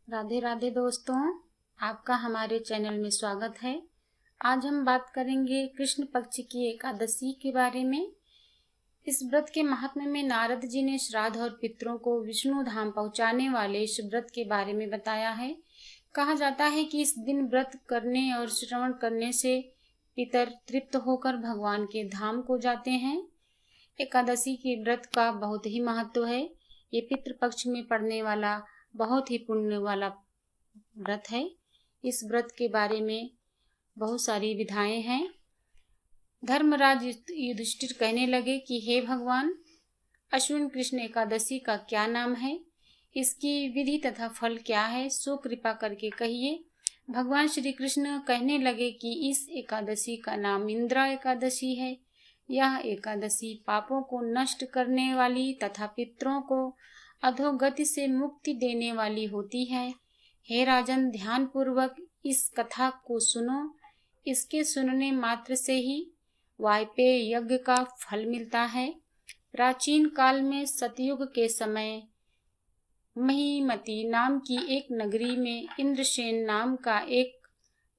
राधे राधे दोस्तों, आपका हमारे चैनल में स्वागत है। आज हम बात करेंगे कृष्ण पक्ष की एकादशी के बारे में। इस व्रत के महात्म्य में नारद जी ने श्राद्ध और पितरों को विष्णु धाम पहुंचाने वाले इस व्रत के बारे में बताया है। कहा जाता है कि इस दिन व्रत करने और श्रवण करने से पितर तृप्त होकर भगवान के धाम को जाते हैं। एकादशी के व्रत का बहुत ही महत्व है। ये पितृपक्ष में पड़ने वाला बहुत ही पुण्य वाला व्रत है। इस व्रत के बारे में बहुत सारी विधाएं हैं। धर्मराज युधिष्ठिर कहने लगे कि हे भगवान, अश्विन कृष्ण एकादशी का क्या नाम है, इसकी विधि तथा फल क्या है, सो कृपा करके कहिए। भगवान श्री कृष्ण कहने लगे कि इस एकादशी का नाम इंद्रा एकादशी है। यह एकादशी पापों को नष्ट करने वाली तथा पितरों को अधोगति से मुक्ति देने वाली होती है। हे राजन, ध्यान पूर्वक इस कथा को सुनो। इसके सुनने मात्र से ही वायपेय यज्ञ का फल मिलता है। प्राचीन काल में सतयुग के समय महीमती नाम की एक नगरी में इंद्रसेन नाम का एक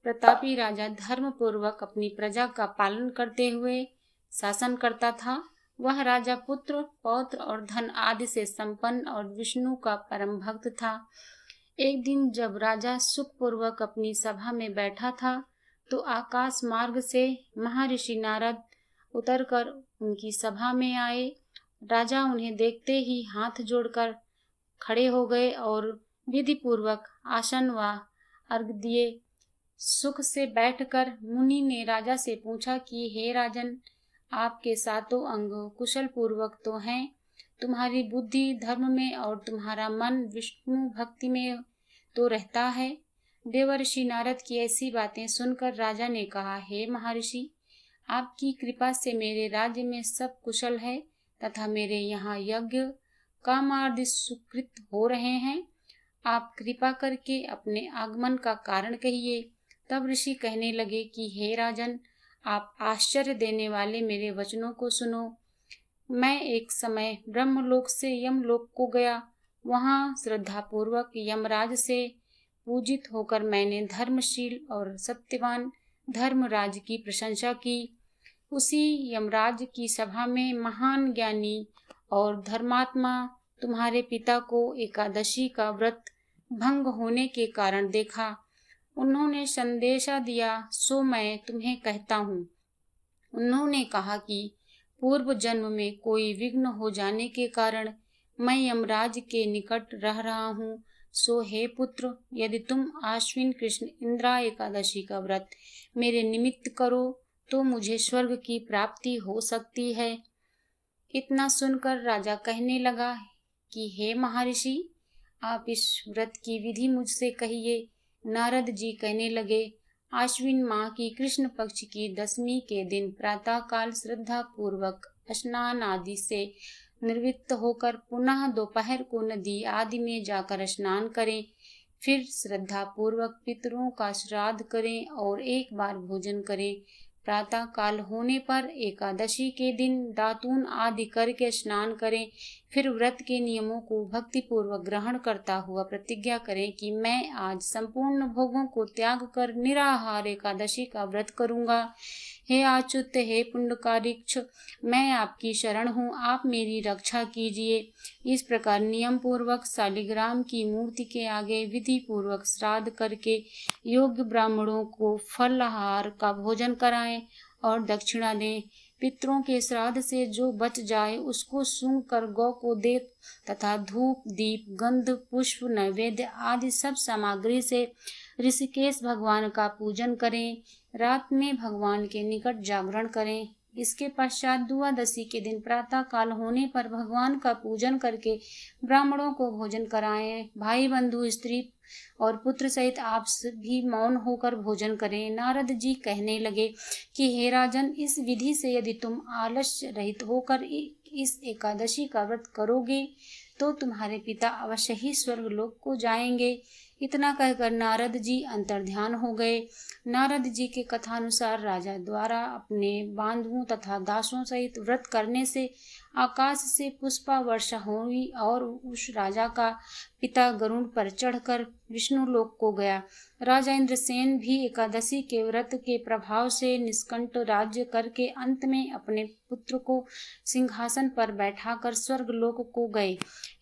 प्रतापी राजा धर्म पूर्वक अपनी प्रजा का पालन करते हुए शासन करता था। वह राजा पुत्र, पौत्र और धन आदि से संपन्न और विष्णु का परम भक्त था। एक दिन जब राजा सुखपूर्वक अपनी सभा में बैठा था तो आकाश मार्ग से महर्षि नारद उतरकर उनकी सभा में आए। राजा उन्हें देखते ही हाथ जोड़कर खड़े हो गए और विधि पूर्वक आसन व अर्घ दिए। सुख से बैठकर मुनि ने राजा से पूछा कि हे राजन, आपके सातों अंग कुशल पूर्वक तो हैं, तुम्हारी बुद्धि धर्म में और तुम्हारा मन विष्णु भक्ति में तो रहता है। देवर्षि नारद की ऐसी बातें सुनकर राजा ने कहा, हे महर्षि, आपकी कृपा से मेरे राज्य में सब कुशल है तथा मेरे यहाँ यज्ञ कामादि सुकृत हो रहे हैं। आप कृपा करके अपने आगमन का कारण कहिए। तब ऋषि कहने लगे कि हे राजन, आप आश्चर्य देने वाले मेरे वचनों को सुनो। मैं एक समय ब्रह्मलोक से यमलोक को गया। वहाँ श्रद्धापूर्वक यमराज से पूजित होकर मैंने धर्मशील और सत्यवान धर्मराज की प्रशंसा की। उसी यमराज की सभा में महान ज्ञानी और धर्मात्मा तुम्हारे पिता को एकादशी का व्रत भंग होने के कारण देखा। उन्होंने संदेशा दिया, सो मैं तुम्हें कहता हूँ। उन्होंने कहा कि पूर्व जन्म में कोई विघ्न हो जाने के कारण मैं यमराज के निकट रह रहा हूँ। सो हे पुत्र, यदि तुम आश्विन कृष्ण इंद्रा एकादशी का व्रत मेरे निमित्त करो तो मुझे स्वर्ग की प्राप्ति हो सकती है। इतना सुनकर राजा कहने लगा कि हे महर्षि, आप इस व्रत की विधि मुझसे कहिए। नारद जी कहने लगे, आश्विन माह की कृष्ण पक्ष की दशमी के दिन प्रातः काल श्रद्धा पूर्वक स्नान आदि से निवृत्त होकर पुनः दोपहर को नदी आदि में जाकर स्नान करें। फिर श्रद्धा पूर्वक पितरों का श्राद्ध करें और एक बार भोजन करें। प्रातः काल होने पर एकादशी के दिन दातून आदि करके स्नान करें। फिर व्रत के नियमों को भक्ति पूर्वक ग्रहण करता हुआ प्रतिज्ञा करें कि मैं आज संपूर्ण भोगों को त्याग कर निराहार एकादशी का व्रत करूंगा। हे अच्युत, हे पुंडकारिक्ष, मैं आपकी शरण हूँ, आप मेरी रक्षा कीजिए। इस प्रकार नियम पूर्वक शालिग्राम की मूर्ति के आगे विधि पूर्वक श्राद्ध करके योग्य ब्राह्मणों को फलाहार का भोजन कराएं और दक्षिणा दें। पितरों के श्राद्ध से जो बच जाए उसको सूंघ कर गौ को दे तथा धूप, दीप, गंध, पुष्प, नैवेद्य आदि सब सामग्री से ऋषिकेश भगवान का पूजन करें। रात में भगवान के निकट जागरण करें। इसके पश्चात द्वादशी के दिन प्रातः काल होने पर भगवान का पूजन करके ब्राह्मणों को भोजन कराएं। भाई बंधु, स्त्री और पुत्र सहित आप भी मौन होकर भोजन करें। नारद जी कहने लगे कि हे राजन, इस विधि से यदि तुम आलस्य रहित होकर इस एकादशी का व्रत करोगे तो तुम्हारे पिता अवश्य ही स्वर्ग लोक को जाएंगे। इतना कहकर नारद जी अंतर्ध्यान हो गए। नारद जी के कथानुसार राजा द्वारा अपने बांधुओं तथा दासों सहित व्रत करने से आकाश से पुष्पा वर्षा हुई और उस राजा का पिता गरुड़ पर चढ़कर विष्णु लोक को गया। राजा इंद्रसेन भी एकादशी के व्रत के प्रभाव से निष्कंठ राज्य करके अंत में अपने पुत्र को सिंहासन पर बैठाकर स्वर्ग लोक को गए।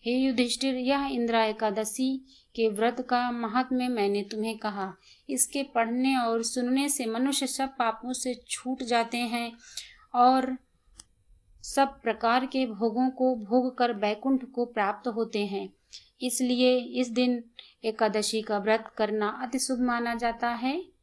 हे युधिष्ठिर, यह इंद्रा एकादशी के व्रत का महात्म्य मैंने तुम्हें कहा। इसके पढ़ने और सुनने से मनुष्य सब पापों से छूट जाते हैं और सब प्रकार के भोगों को भोग कर बैकुंठ को प्राप्त होते हैं। इसलिए इस दिन एकादशी का व्रत करना अति शुभ माना जाता है।